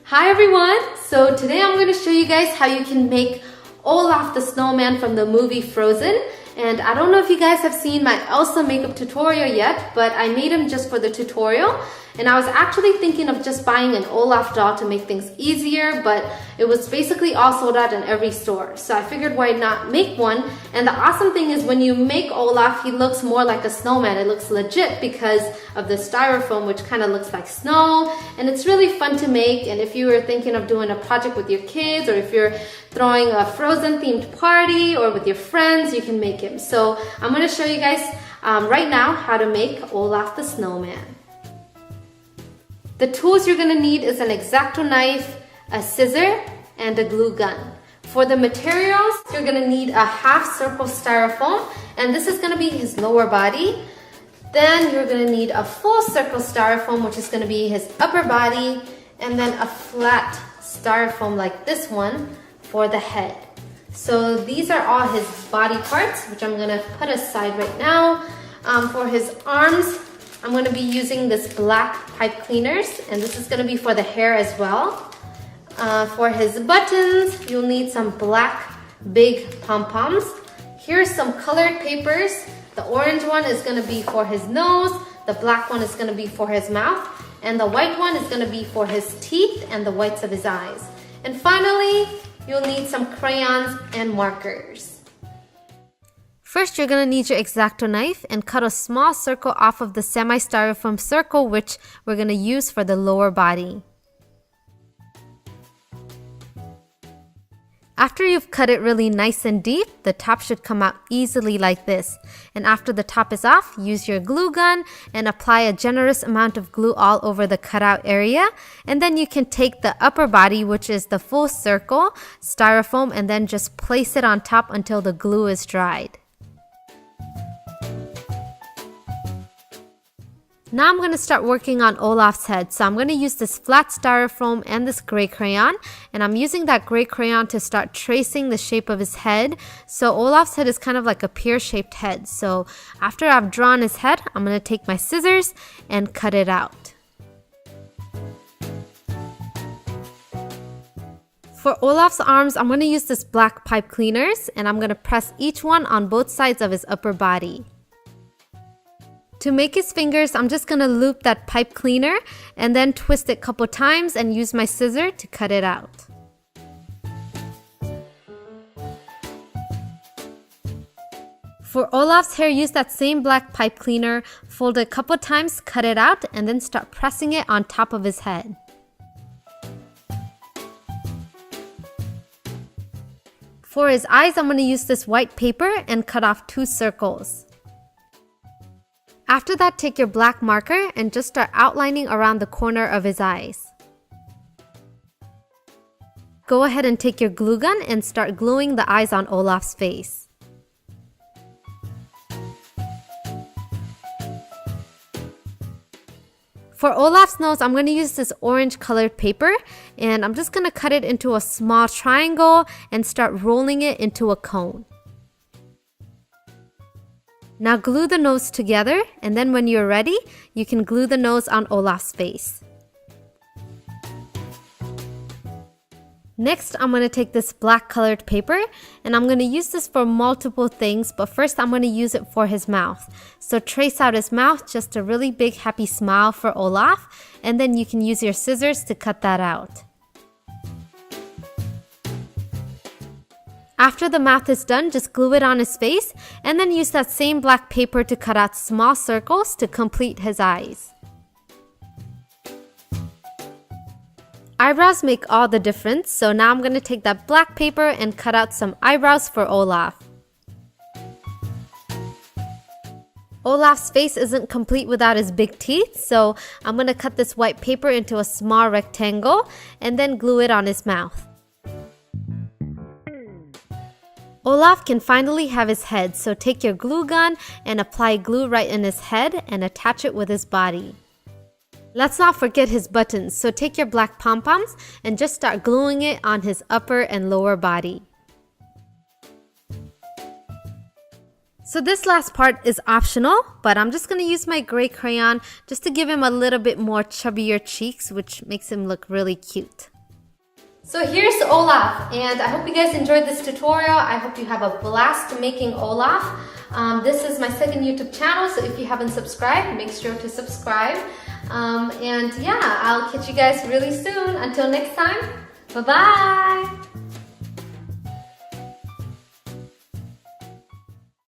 Hi everyone! So today I'm going to show you guys how you can make Olaf the snowman from the movie Frozen. And I don't know if you guys have seen my Elsa makeup tutorial yet, but I made him just for the tutorial. And I was actually thinking of just buying an Olaf doll to make things easier, but it was basically all sold out in every store. So I figured why not make one. And the awesome thing is when you make Olaf, he looks more like a snowman. It looks legit because of the styrofoam, which kind of looks like snow. And it's really fun to make. And if you were thinking of doing a project with your kids, or if you're throwing a Frozen themed party or with your friends, you can make him. So I'm going to show you guys right now how to make Olaf the snowman. The tools you're going to need is an X-Acto knife, a scissor, and a glue gun. For the materials, you're going to need a half circle styrofoam, and this is going to be his lower body. Then you're going to need a full circle styrofoam, which is going to be his upper body, and then a flat styrofoam like this one for the head. So these are all his body parts, which I'm going to put aside right now. For his arms, I'm going to be using this black pipe cleaners, and this is going to be for the hair as well. For his buttons, you'll need some black big pom-poms. Here's some colored papers. The orange one is going to be for his nose, the black one is going to be for his mouth, and the white one is going to be for his teeth and the whites of his eyes. And finally, you'll need some crayons and markers. First, you're going to need your X-Acto knife and cut a small circle off of the semi-styrofoam circle, which we're going to use for the lower body. After you've cut it really nice and deep, the top should come out easily like this. And after the top is off, use your glue gun and apply a generous amount of glue all over the cutout area. And then you can take the upper body, which is the full circle styrofoam, and then just place it on top until the glue is dried. Now I'm going to start working on Olaf's head. So I'm going to use this flat styrofoam and this gray crayon. And I'm using that gray crayon to start tracing the shape of his head. So Olaf's head is kind of like a pear-shaped head. So after I've drawn his head, I'm going to take my scissors and cut it out. For Olaf's arms, I'm going to use this black pipe cleaners. And I'm going to press each one on both sides of his upper body. To make his fingers, I'm just going to loop that pipe cleaner and then twist it a couple times and use my scissor to cut it out. For Olaf's hair, use that same black pipe cleaner, fold it a couple times, cut it out, and then start pressing it on top of his head. For his eyes, I'm going to use this white paper and cut off 2 circles. After that, take your black marker and just start outlining around the corner of his eyes. Go ahead and take your glue gun and start gluing the eyes on Olaf's face. For Olaf's nose, I'm going to use this orange colored paper, and I'm just going to cut it into a small triangle and start rolling it into a cone. Now glue the nose together, and then when you're ready, you can glue the nose on Olaf's face. Next, I'm going to take this black colored paper, and I'm going to use this for multiple things, but first I'm going to use it for his mouth. So trace out his mouth, just a really big happy smile for Olaf, and then you can use your scissors to cut that out. After the mouth is done, just glue it on his face and then use that same black paper to cut out small circles to complete his eyes. Eyebrows make all the difference, so now I'm going to take that black paper and cut out some eyebrows for Olaf. Olaf's face isn't complete without his big teeth, so I'm going to cut this white paper into a small rectangle and then glue it on his mouth. Olaf can finally have his head, so take your glue gun and apply glue right in his head and attach it with his body. Let's not forget his buttons, so take your black pom-poms and just start gluing it on his upper and lower body. So this last part is optional, but I'm just going to use my gray crayon just to give him a little bit more chubbier cheeks, which makes him look really cute. So here's Olaf, and I hope you guys enjoyed this tutorial. I hope you have a blast making Olaf. This is my second YouTube channel, so if you haven't subscribed, make sure to subscribe. And yeah, I'll catch you guys really soon. Until next time, bye-bye!